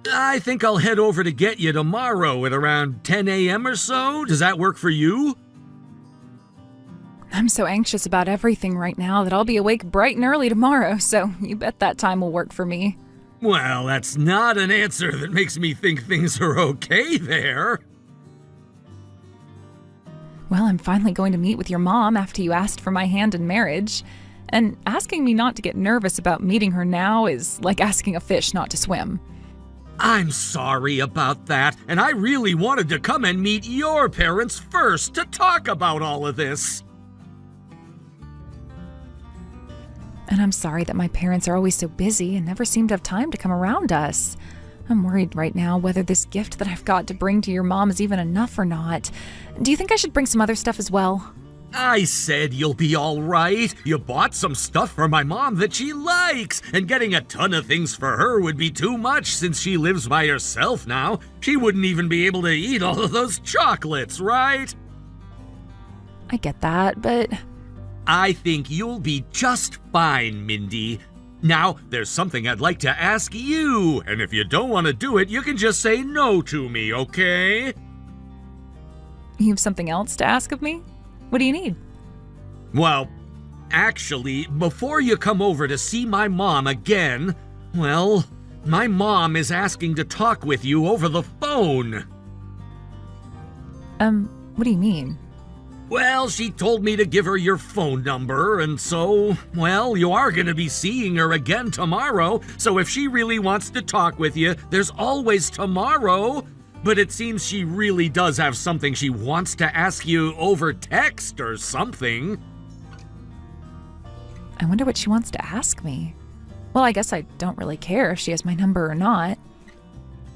I think I'll head over to get you tomorrow at around 10 a.m. or so. Does that work for you? I'm so anxious about everything right now that I'll be awake bright and early tomorrow, so you bet that time will work for me. Well, that's not an answer that makes me think things are okay there. Well, I'm finally going to meet with your mom after you asked for my hand in marriage. And asking me not to get nervous about meeting her now is like asking a fish not to swim. I'm sorry about that, and I really wanted to come and meet your parents first to talk about all of this. And I'm sorry that my parents are always so busy and never seem to have time to come around us. I'm worried right now whether this gift that I've got to bring to your mom is even enough or not. Do you think I should bring some other stuff as well? I said you'll be all right. You bought some stuff for my mom that she likes, and getting a ton of things for her would be too much since she lives by herself now. She wouldn't even be able to eat all of those chocolates, right? I get that, but I think you'll be just fine, Mindy. Now, there's something I'd like to ask you, and if you don't want to do it, you can just say no to me, okay? you have something else to ask of me? What do you need? Well, actually, before you come over to see my mom again, well, my mom is asking to talk with you over the phone. What do you mean? Well, she told me to give her your phone number, and so, well, you are going to be seeing her again tomorrow, so if she really wants to talk with you, there's always tomorrow. But it seems she really does have something she wants to ask you over text or something. I wonder what she wants to ask me. Well, I guess I don't really care if she has my number or not.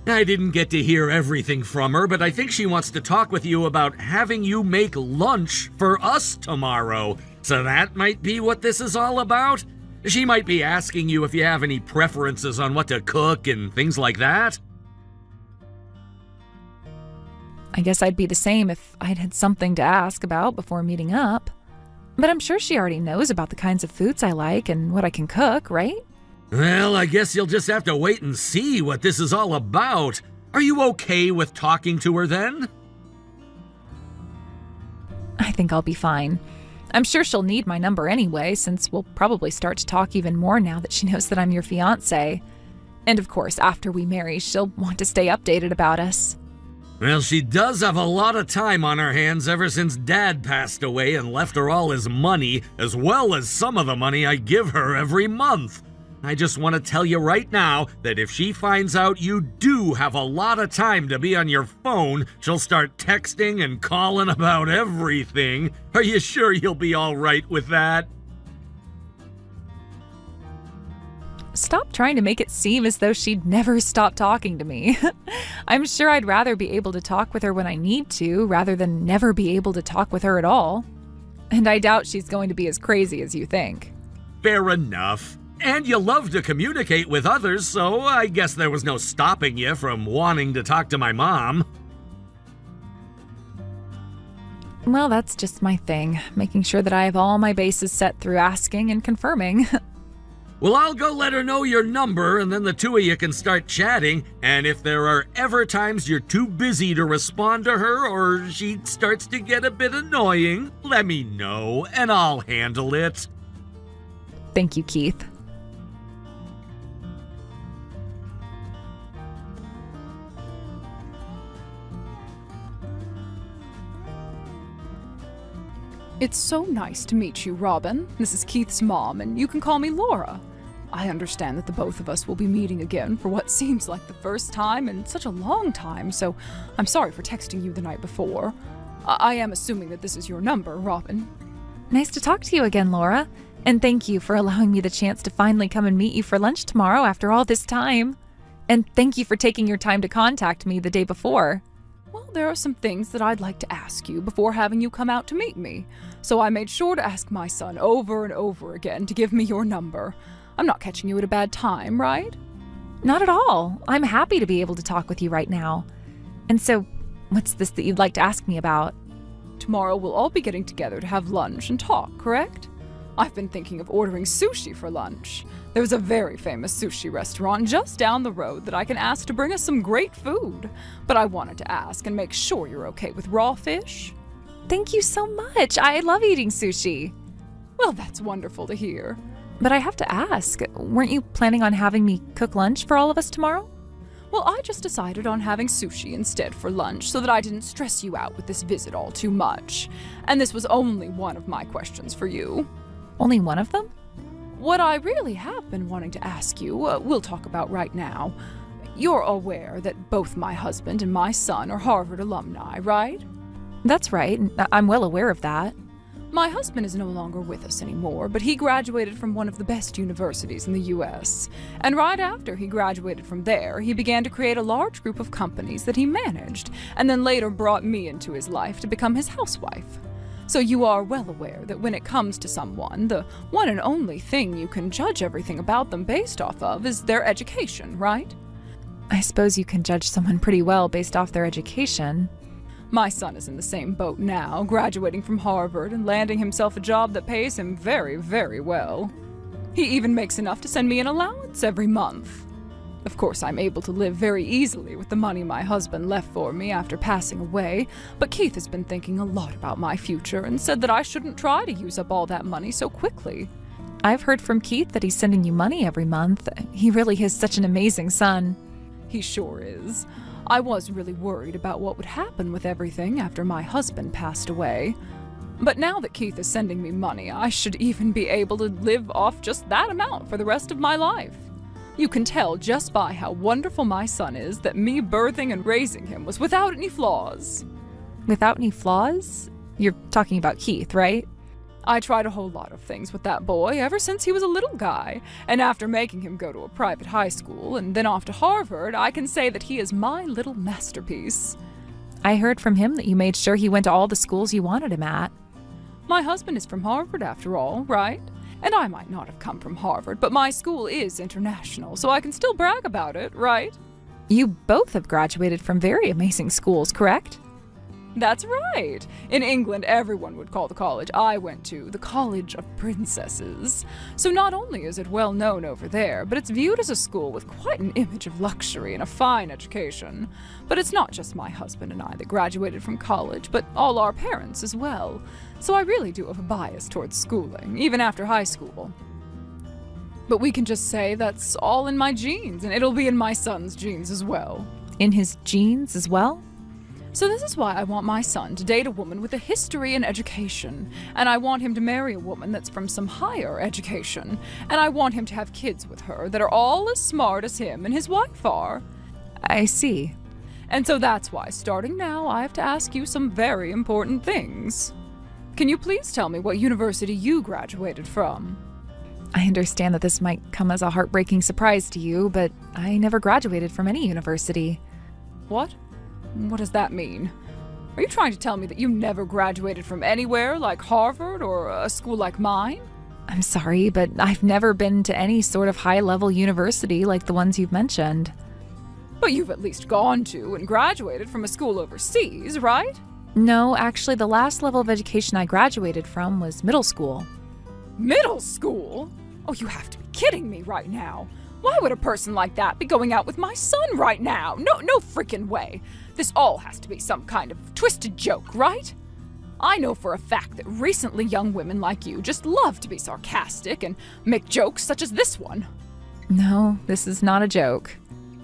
I didn't get to hear everything from her, but I think she wants to talk with you about having you make lunch for us tomorrow. So that might be what this is all about. She might be asking you if you have any preferences on what to cook and things like that. I guess I'd be the same if I'd had something to ask about before meeting up. But I'm sure she already knows about the kinds of foods I like and what I can cook, right? Well, I guess you'll just have to wait and see what this is all about. Are you okay with talking to her then? I think I'll be fine. I'm sure she'll need my number anyway, since we'll probably start to talk even more now that she knows that I'm your fiancé. And of course, after we marry, she'll want to stay updated about us. Well, she does have a lot of time on her hands ever since Dad passed away and left her all his money, as well as some of the money I give her every month. I just want to tell you right now that if she finds out you do have a lot of time to be on your phone, she'll start texting and calling about everything. Are you sure you'll be all right with that? Stop trying to make it seem as though she'd never stop talking to me. I'm sure I'd rather be able to talk with her when I need to, rather than never be able to talk with her at all. And I doubt she's going to be as crazy as you think. Fair enough. And you love to communicate with others, so I guess there was no stopping you from wanting to talk to my mom. Well, that's just my thing, making sure that I have all my bases set through asking and confirming. Well, I'll go let her know your number, and then the two of you can start chatting, and if there are ever times you're too busy to respond to her or she starts to get a bit annoying, let me know, and I'll handle it. Thank you, Keith. It's so nice to meet you, Robin. This is Keith's mom, and you can call me Laura. I understand that the both of us will be meeting again for what seems like the first time in such a long time, so I'm sorry for texting you the night before. I am assuming that this is your number, Robin. Nice to talk to you again, Laura. And thank you for allowing me the chance to finally come and meet you for lunch tomorrow after all this time. And thank you for taking your time to contact me the day before. Well, there are some things that I'd like to ask you before having you come out to meet me, so I made sure to ask my son over and over again to give me your number. I'm not catching you at a bad time, right? Not at all. I'm happy to be able to talk with you right now. And so, what's this that you'd like to ask me about? Tomorrow we'll all be getting together to have lunch and talk, correct? I've been thinking of ordering sushi for lunch. There's a very famous sushi restaurant just down the road that I can ask to bring us some great food. But I wanted to ask and make sure you're okay with raw fish. Thank you so much. I love eating sushi. Well, that's wonderful to hear. But I have to ask, weren't you planning on having me cook lunch for all of us tomorrow? Well, I just decided on having sushi instead for lunch so that I didn't stress you out with this visit all too much. And this was only one of my questions for you. Only one of them? What I really have been wanting to ask you, we'll talk about right now. You're aware that both my husband and my son are Harvard alumni, right? That's right. I'm well aware of that. My husband is no longer with us anymore, but he graduated from one of the best universities in the US. And right after he graduated from there, he began to create a large group of companies that he managed, and then later brought me into his life to become his housewife. So you are well aware that when it comes to someone, the one and only thing you can judge everything about them based off of is their education, right? I suppose you can judge someone pretty well based off their education. My son is in the same boat now, graduating from Harvard and landing himself a job that pays him very, very well. He even makes enough to send me an allowance every month. Of course, I'm able to live very easily with the money my husband left for me after passing away, but Keith has been thinking a lot about my future and said that I shouldn't try to use up all that money so quickly. I've heard from Keith that he's sending you money every month. He really is such an amazing son. He sure is. I was really worried about what would happen with everything after my husband passed away. But now that Keith is sending me money, I should even be able to live off just that amount for the rest of my life. You can tell just by how wonderful my son is that me birthing and raising him was without any flaws. Without any flaws? You're talking about Keith, right? I tried a whole lot of things with that boy ever since he was a little guy, and after making him go to a private high school and then off to Harvard, I can say that he is my little masterpiece. I heard from him that you made sure he went to all the schools you wanted him at. My husband is from Harvard after all, right? And I might not have come from Harvard, but my school is international, so I can still brag about it, right? You both have graduated from very amazing schools, correct? That's right. In England, everyone would call the college I went to the College of Princesses. So not only is it well known over there, but it's viewed as a school with quite an image of luxury and a fine education. But it's not just my husband and I that graduated from college, but all our parents as well. So I really do have a bias towards schooling, even after high school. But we can just say that's all in my genes, and it'll be in my son's genes as well. In his genes as well? So this is why I want my son to date a woman with a history in education, and I want him to marry a woman that's from some higher education, and I want him to have kids with her that are all as smart as him and his wife are. I see. And so that's why, starting now, I have to ask you some very important things. Can you please tell me what university you graduated from? I understand that this might come as a heartbreaking surprise to you, but I never graduated from any university. What? What does that mean? Are you trying to tell me that you never graduated from anywhere like Harvard or a school like mine? I'm sorry, but I've never been to any sort of high-level university like the ones you've mentioned. But you've at least gone to and graduated from a school overseas, right? No, actually, the last level of education I graduated from was middle school. Middle school? Oh, you have to be kidding me right now. Why would a person like that be going out with my son right now? No freaking way. This all has to be some kind of twisted joke, right? I know for a fact that recently young women like you just love to be sarcastic and make jokes such as this one. No, this is not a joke.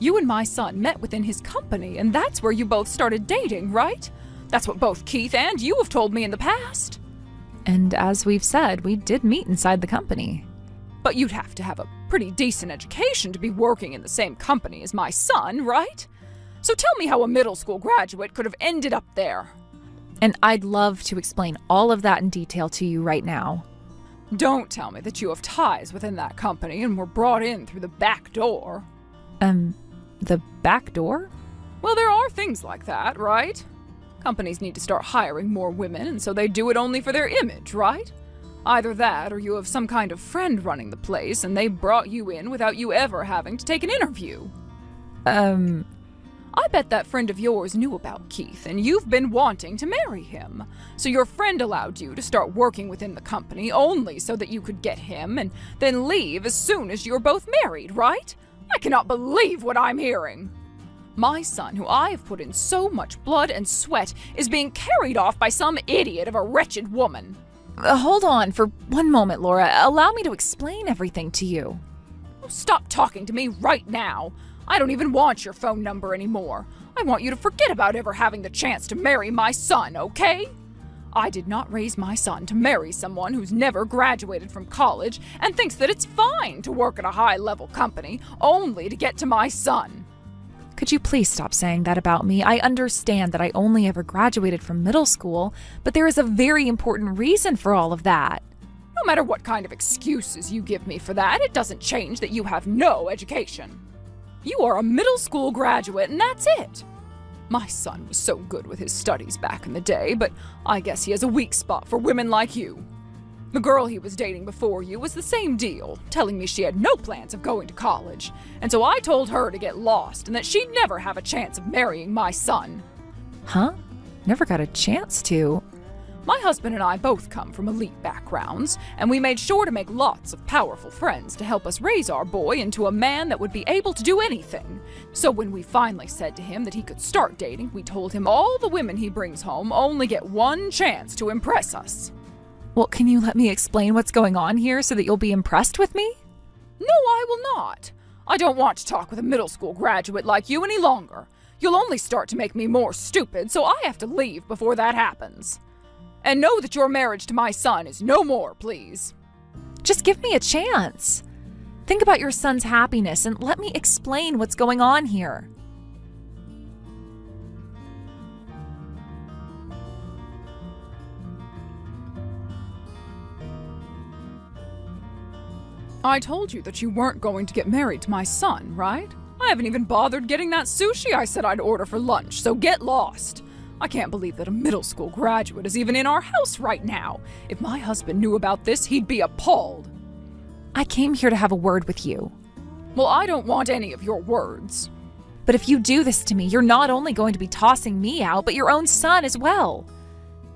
You and my son met within his company, and that's where you both started dating, right? That's what both Keith and you have told me in the past. And as we've said, we did meet inside the company. But you'd have to have a pretty decent education to be working in the same company as my son, right? So tell me how a middle school graduate could have ended up there. And I'd love to explain all of that in detail to you right now. Don't tell me that you have ties within that company and were brought in through the back door. The back door? Well, there are things like that, right? Companies need to start hiring more women, and so they do it only for their image, right? Either that, or you have some kind of friend running the place, and they brought you in without you ever having to take an interview. I bet that friend of yours knew about Keith, and you've been wanting to marry him. So your friend allowed you to start working within the company only so that you could get him and then leave as soon as you're both married, right? I cannot believe what I'm hearing. My son, who I have put in so much blood and sweat, is being carried off by some idiot of a wretched woman. Hold on for one moment, Laura. Allow me to explain everything to you. Stop talking to me right now. I don't even want your phone number anymore. I want you to forget about ever having the chance to marry my son, okay? I did not raise my son to marry someone who's never graduated from college and thinks that it's fine to work at a high-level company only to get to my son. Could you please stop saying that about me? I understand that I only ever graduated from middle school, but there is a very important reason for all of that. No matter what kind of excuses you give me for that, it doesn't change that you have no education. You are a middle school graduate, and that's it. My son was so good with his studies back in the day, but I guess he has a weak spot for women like you. The girl he was dating before you was the same deal, telling me she had no plans of going to college, and so I told her to get lost and that she'd never have a chance of marrying my son. Huh? Never got a chance to. My husband and I both come from elite backgrounds, and we made sure to make lots of powerful friends to help us raise our boy into a man that would be able to do anything. So when we finally said to him that he could start dating, we told him all the women he brings home only get one chance to impress us. Well, can you let me explain what's going on here so that you'll be impressed with me? No, I will not. I don't want to talk with a middle school graduate like you any longer. You'll only start to make me more stupid, so I have to leave before that happens. And know that your marriage to my son is no more, please. Just give me a chance. Think about your son's happiness and let me explain what's going on here. I told you that you weren't going to get married to my son, right? I haven't even bothered getting that sushi I said I'd order for lunch, so get lost. I can't believe that a middle school graduate is even in our house right now. If my husband knew about this, he'd be appalled. I came here to have a word with you. Well, I don't want any of your words. But if you do this to me, you're not only going to be tossing me out, but your own son as well.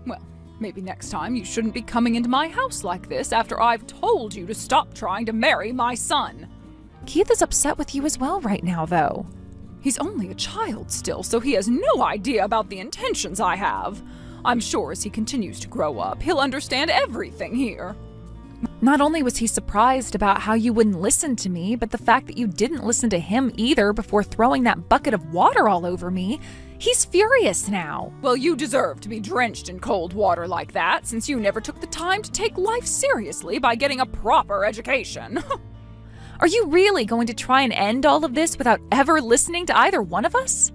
Well, maybe next time you shouldn't be coming into my house like this after I've told you to stop trying to marry my son. Keith is upset with you as well right now, though. He's only a child still, so he has no idea about the intentions I have. I'm sure as he continues to grow up, he'll understand everything here. Not only was he surprised about how you wouldn't listen to me, but the fact that you didn't listen to him either before throwing that bucket of water all over me, he's furious now. Well, you deserve to be drenched in cold water like that, since you never took the time to take life seriously by getting a proper education. Are you really going to try and end all of this without ever listening to either one of us?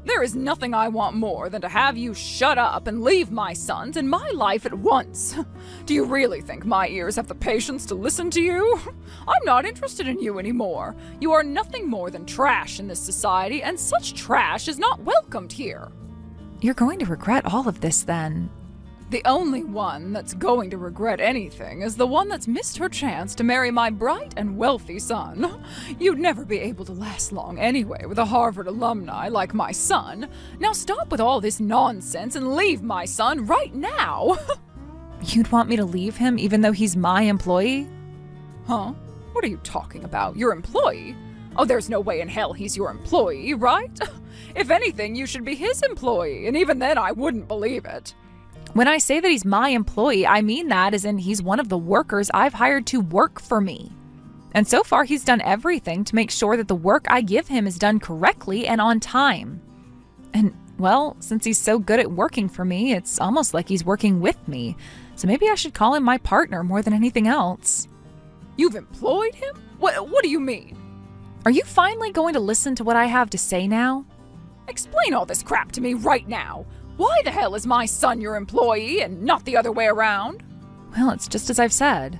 There is nothing I want more than to have you shut up and leave my sons and my life at once. Do you really think my ears have the patience to listen to you? I'm not interested in you anymore. You are nothing more than trash in this society, and such trash is not welcomed here. You're going to regret all of this then. The only one that's going to regret anything is the one that's missed her chance to marry my bright and wealthy son. You'd never be able to last long anyway with a Harvard alumni like my son. Now stop with all this nonsense and leave my son right now. You'd want me to leave him even though he's my employee? Huh? What are you talking about? Your employee? Oh, there's no way in hell he's your employee, right? If anything, you should be his employee, and even then I wouldn't believe it. When I say that he's my employee, I mean that as in he's one of the workers I've hired to work for me. And so far, he's done everything to make sure that the work I give him is done correctly and on time. And, well, since he's so good at working for me, it's almost like he's working with me. So maybe I should call him my partner more than anything else. You've employed him? What do you mean? Are you finally going to listen to what I have to say now? Explain all this crap to me right now. Why the hell is my son your employee and not the other way around? Well, it's just as I've said.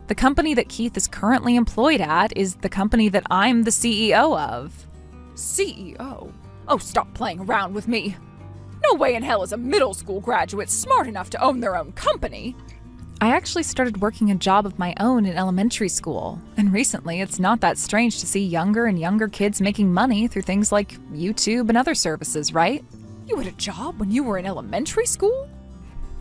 The company that Keith is currently employed at is the company that I'm the CEO of. CEO? Oh, stop playing around with me. No way in hell is a middle school graduate smart enough to own their own company. I actually started working a job of my own in elementary school, and recently it's not that strange to see younger and younger kids making money through things like YouTube and other services, right? You had a job when you were in elementary school?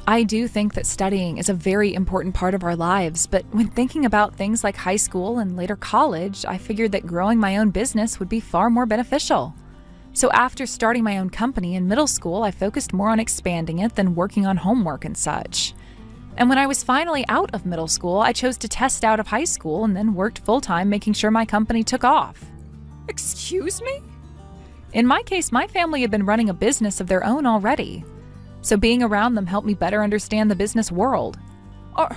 I do think that studying is a very important part of our lives, but when thinking about things like high school and later college, I figured that growing my own business would be far more beneficial. So after starting my own company in middle school, I focused more on expanding it than working on homework and such. And when I was finally out of middle school, I chose to test out of high school and then worked full-time making sure my company took off. Excuse me? In my case, my family had been running a business of their own already. So being around them helped me better understand the business world. Are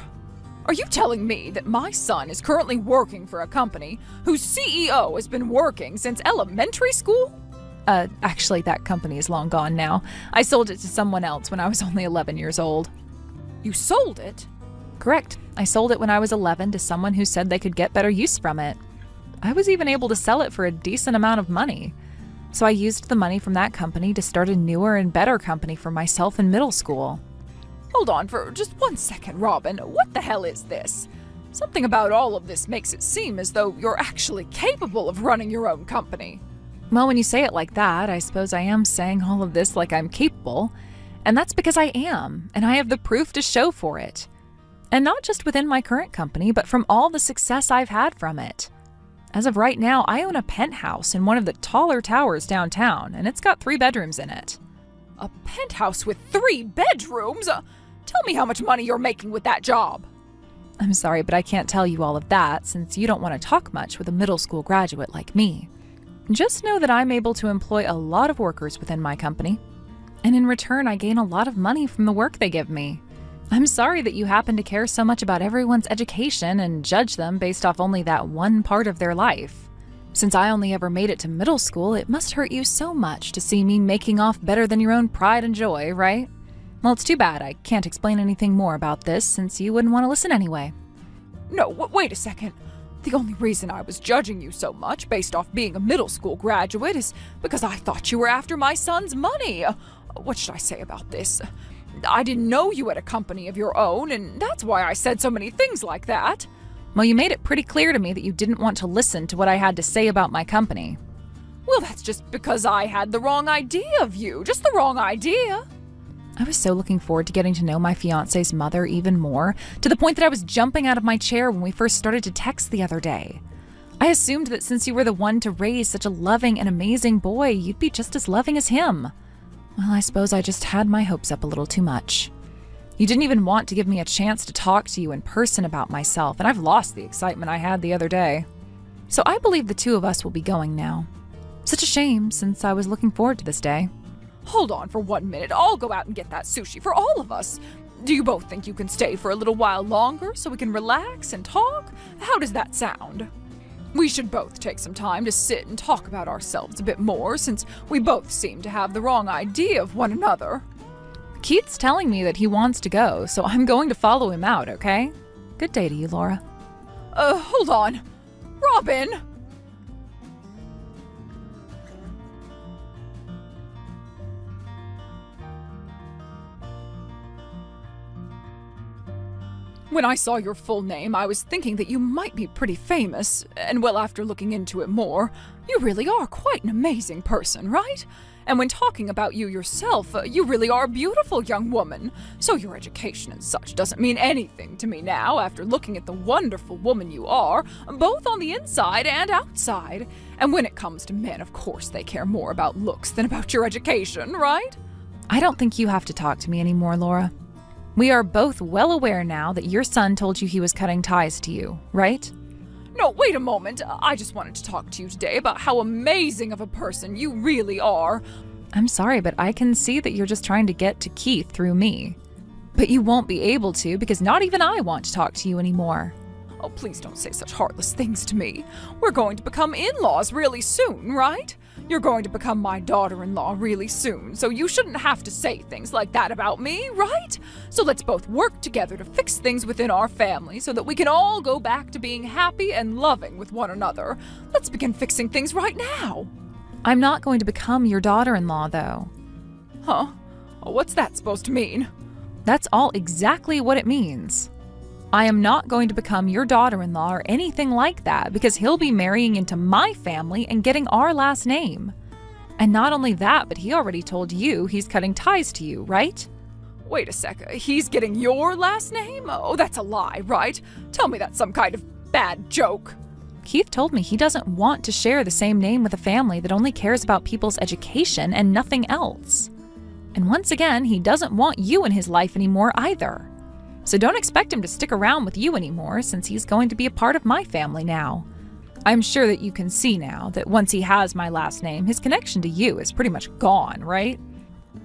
you telling me that my son is currently working for a company whose CEO has been working since elementary school? Actually, that company is long gone now. I sold it to someone else when I was only 11 years old. You sold it? Correct. I sold it when I was 11 to someone who said they could get better use from it. I was even able to sell it for a decent amount of money. So I used the money from that company to start a newer and better company for myself in middle school. Hold on for just 1 second, Robin. What the hell is this? Something about all of this makes it seem as though you're actually capable of running your own company. Well, when you say it like that, I suppose I am saying all of this like I'm capable. And that's because I am, and I have the proof to show for it. And not just within my current company, but from all the success I've had from it. As of right now, I own a penthouse in one of the taller towers downtown, and it's got 3 bedrooms in it. A penthouse with 3 bedrooms? Tell me how much money you're making with that job. I'm sorry, but I can't tell you all of that since you don't want to talk much with a middle school graduate like me. Just know that I'm able to employ a lot of workers within my company. And in return, I gain a lot of money from the work they give me. I'm sorry that you happen to care so much about everyone's education and judge them based off only that one part of their life. Since I only ever made it to middle school, it must hurt you so much to see me making off better than your own pride and joy, right? Well, it's too bad I can't explain anything more about this since you wouldn't want to listen anyway. No, wait a second. The only reason I was judging you so much based off being a middle school graduate is because I thought you were after my son's money. What should I say about this? I didn't know you had a company of your own, and that's why I said so many things like that. Well, you made it pretty clear to me that you didn't want to listen to what I had to say about my company. Well, that's just because I had the wrong idea of you. Just the wrong idea. I was so looking forward to getting to know my fiancé's mother even more, to the point that I was jumping out of my chair when we first started to text the other day. I assumed that since you were the one to raise such a loving and amazing boy, you'd be just as loving as him. Well, I suppose I just had my hopes up a little too much. You didn't even want to give me a chance to talk to you in person about myself, and I've lost the excitement I had the other day. So I believe the 2 of us will be going now. Such a shame, since I was looking forward to this day. Hold on for 1 minute. I'll go out and get that sushi for all of us. Do you both think you can stay for a little while longer so we can relax and talk? How does that sound? We should both take some time to sit and talk about ourselves a bit more, since we both seem to have the wrong idea of one another. Keith's telling me that he wants to go, so I'm going to follow him out, okay? Good day to you, Laura. Hold on. Robin! When I saw your full name, I was thinking that you might be pretty famous, and well, after looking into it more, you really are quite an amazing person, right? And when talking about you yourself, you really are a beautiful young woman. So your education and such doesn't mean anything to me now after looking at the wonderful woman you are, both on the inside and outside. And when it comes to men, of course they care more about looks than about your education, right? I don't think you have to talk to me anymore, Laura. We are both well aware now that your son told you he was cutting ties to you, right? No, wait a moment. I just wanted to talk to you today about how amazing of a person you really are. I'm sorry, but I can see that you're just trying to get to Keith through me. But you won't be able to because not even I want to talk to you anymore. Oh, please don't say such heartless things to me. We're going to become in-laws really soon, right? You're going to become my daughter-in-law really soon, so you shouldn't have to say things like that about me, right? So let's both work together to fix things within our family so that we can all go back to being happy and loving with one another. Let's begin fixing things right now. I'm not going to become your daughter-in-law, though. Huh? Oh, what's that supposed to mean? That's all exactly what it means. I am not going to become your daughter-in-law or anything like that because he'll be marrying into my family and getting our last name. And not only that, but he already told you he's cutting ties to you, right? Wait a sec, he's getting your last name? Oh, that's a lie, right? Tell me that's some kind of bad joke. Keith told me he doesn't want to share the same name with a family that only cares about people's education and nothing else. And once again, he doesn't want you in his life anymore either. So don't expect him to stick around with you anymore since he's going to be a part of my family now. I'm sure that you can see now that once he has my last name, his connection to you is pretty much gone, right?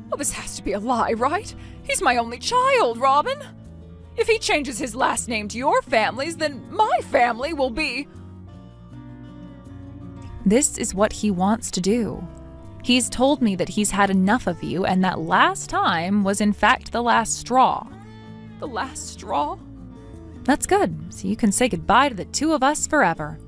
Well, this has to be a lie, right? He's my only child, Robin. If he changes his last name to your family's, then my family will be... This is what he wants to do. He's told me that he's had enough of you and that last time was in fact the last straw. The last straw? That's good, so you can say goodbye to the two of us forever.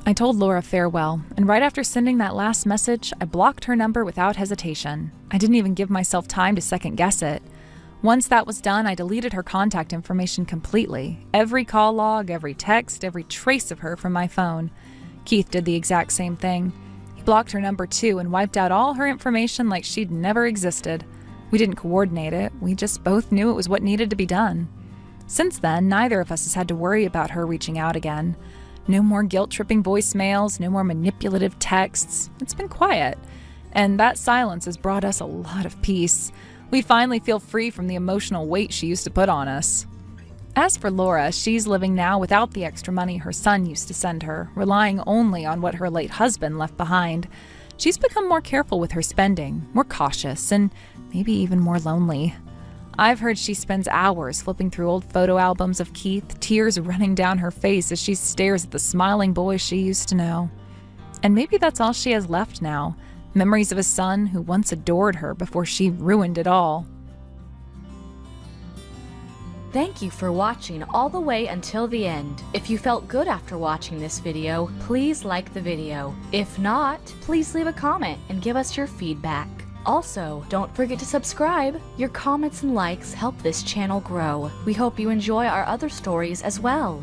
I told Laura farewell, and right after sending that last message, I blocked her number without hesitation. I didn't even give myself time to second guess it. Once that was done, I deleted her contact information completely. Every call log, every text, every trace of her from my phone. Keith did the exact same thing. He blocked her number too and wiped out all her information like she'd never existed. We didn't coordinate it, we just both knew it was what needed to be done. Since then, neither of us has had to worry about her reaching out again. No more guilt-tripping voicemails, no more manipulative texts. It's been quiet. And that silence has brought us a lot of peace. We finally feel free from the emotional weight she used to put on us. As for Laura, she's living now without the extra money her son used to send her, relying only on what her late husband left behind. She's become more careful with her spending, more cautious, and maybe even more lonely. I've heard she spends hours flipping through old photo albums of Keith, tears running down her face as she stares at the smiling boy she used to know. And maybe that's all she has left now, memories of a son who once adored her before she ruined it all. Thank you for watching all the way until the end. If you felt good after watching this video, please like the video. If not, please leave a comment and give us your feedback. Also, don't forget to subscribe. Your comments and likes help this channel grow. We hope you enjoy our other stories as well.